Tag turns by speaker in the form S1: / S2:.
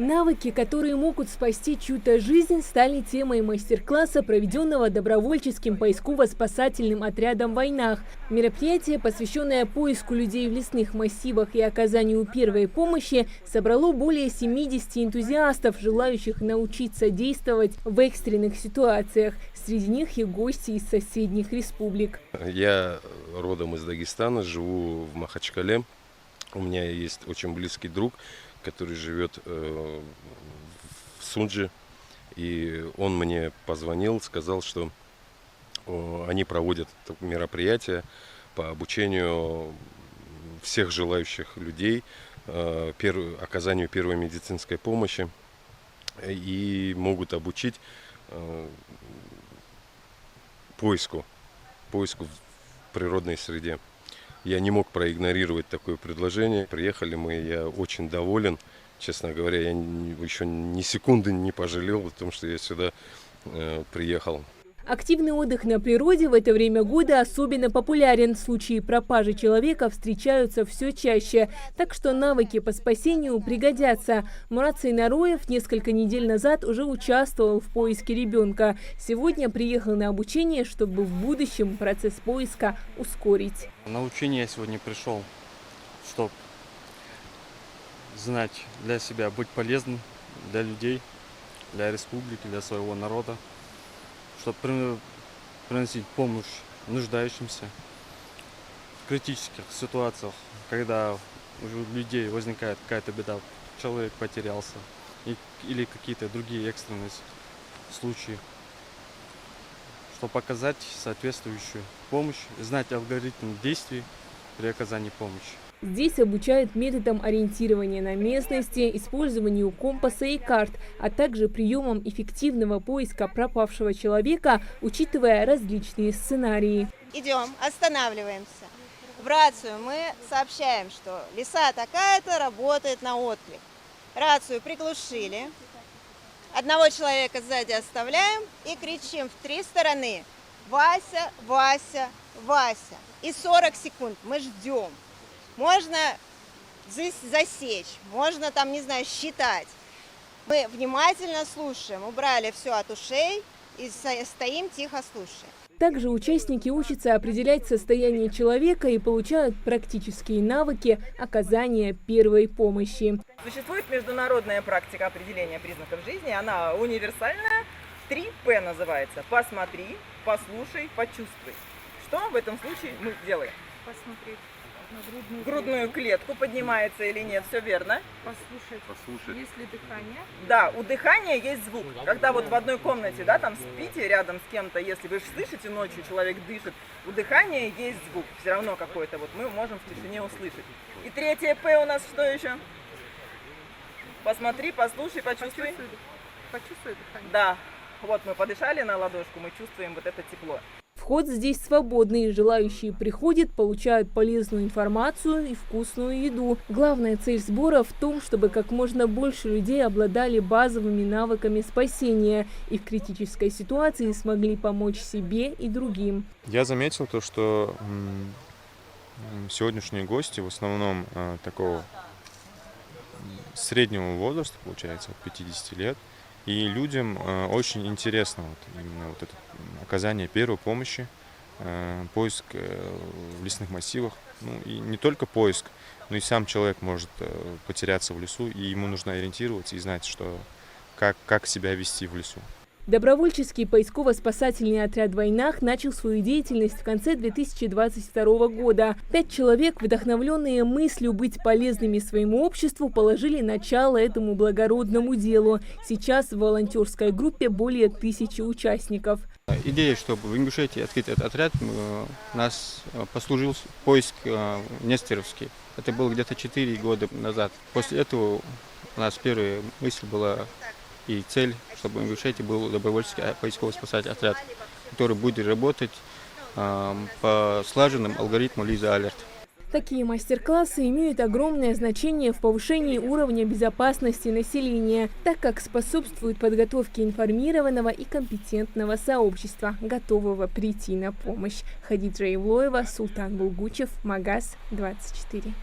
S1: Навыки, которые могут спасти чью-то жизнь, стали темой мастер-класса, проведенного добровольческим поисково-спасательным отрядом «Войнах». Мероприятие, посвященное поиску людей в лесных массивах и оказанию первой помощи, собрало более 70 энтузиастов, желающих научиться действовать в экстренных ситуациях. Среди них и гости из соседних республик.
S2: Я родом из Дагестана, живу в Махачкале. У меня есть очень близкий друг, который живет в Сунджи, и он мне позвонил, сказал, что они проводят мероприятие по обучению всех желающих людей, оказанию первой медицинской помощи, и могут обучить поиску в природной среде. Я не мог проигнорировать такое предложение. Приехали мы, я очень доволен. Честно говоря, я еще ни секунды не пожалел о том, что я сюда приехал.
S1: Активный отдых на природе в это время года особенно популярен. Случаи пропажи человека встречаются все чаще. Так что навыки по спасению пригодятся. Мурат Сайнароев несколько недель назад уже участвовал в поиске ребенка. Сегодня приехал на обучение, чтобы в будущем процесс поиска ускорить.
S3: На учение я сегодня пришел, чтобы знать для себя, быть полезным для людей, для республики, для своего народа, чтобы приносить помощь нуждающимся в критических ситуациях, когда у людей возникает какая-то беда, человек потерялся или какие-то другие экстренные случаи, чтобы оказать соответствующую помощь, знать алгоритм действий при оказании помощи.
S1: Здесь обучают методам ориентирования на местности, использованию компаса и карт, а также приемам эффективного поиска пропавшего человека, учитывая различные сценарии.
S4: Идем, останавливаемся. В рацию мы сообщаем, что лиса такая-то работает на отклик. Рацию приглушили. Одного человека сзади оставляем и кричим в 3 стороны: «Вася, Вася, Вася». И 40 секунд мы ждем. Можно засечь, можно там, не знаю, считать. Мы внимательно слушаем, убрали все от ушей и стоим тихо слушаем.
S1: Также участники учатся определять состояние человека и получают практические навыки оказания первой помощи.
S5: Существует международная практика определения признаков жизни, она универсальная, 3П называется: посмотри, послушай, почувствуй. Что в этом случае мы делаем?
S6: Посмотреть.
S5: Грудную клетку поднимается или нет, все верно.
S6: Послушать. Есть ли дыхание?
S5: Да, у дыхания есть звук. Когда вот в одной комнате, да, там спите рядом с кем-то, если вы слышите ночью, человек дышит, у дыхания есть звук, все равно какой-то, вот мы можем в тишине услышать. И 3П у нас что еще? Посмотри, послушай, почувствуй.
S6: Почувствуй дыхание.
S5: Да, вот мы подышали на ладошку, мы чувствуем вот это тепло.
S1: Вход здесь свободный. Желающие приходят, получают полезную информацию и вкусную еду. Главная цель сбора в том, чтобы как можно больше людей обладали базовыми навыками спасения и в критической ситуации смогли помочь себе и другим.
S7: Я заметил то, что сегодняшние гости в основном такого среднего возраста, получается, от 50 лет. И людям очень интересно именно вот это оказание первой помощи, поиск в лесных массивах. Ну, и не только поиск, но и сам человек может потеряться в лесу, и ему нужно ориентироваться и знать, что, как себя вести в лесу.
S1: Добровольческий поисково-спасательный отряд «Войнах» начал свою деятельность в конце 2022 года. 5 человек, вдохновленные мыслью быть полезными своему обществу, положили начало этому благородному делу. Сейчас в волонтерской группе более 1000 участников.
S3: Идея, чтобы в Ингушетии открыть этот отряд, нас послужил поиск Нестеровский. Это было где-то 4 года назад. После этого у нас первая мысль была и цель, чтобы в Ингушетии был добровольческий поисково-спасательный отряд, который будет работать по слаженному алгоритму Лиза Алерт.
S1: Такие мастер-классы имеют огромное значение в повышении уровня безопасности населения, так как способствуют подготовке информированного и компетентного сообщества, готового прийти на помощь. Хадиджа Ивлоева, Султан Булгучев, Магаз 24.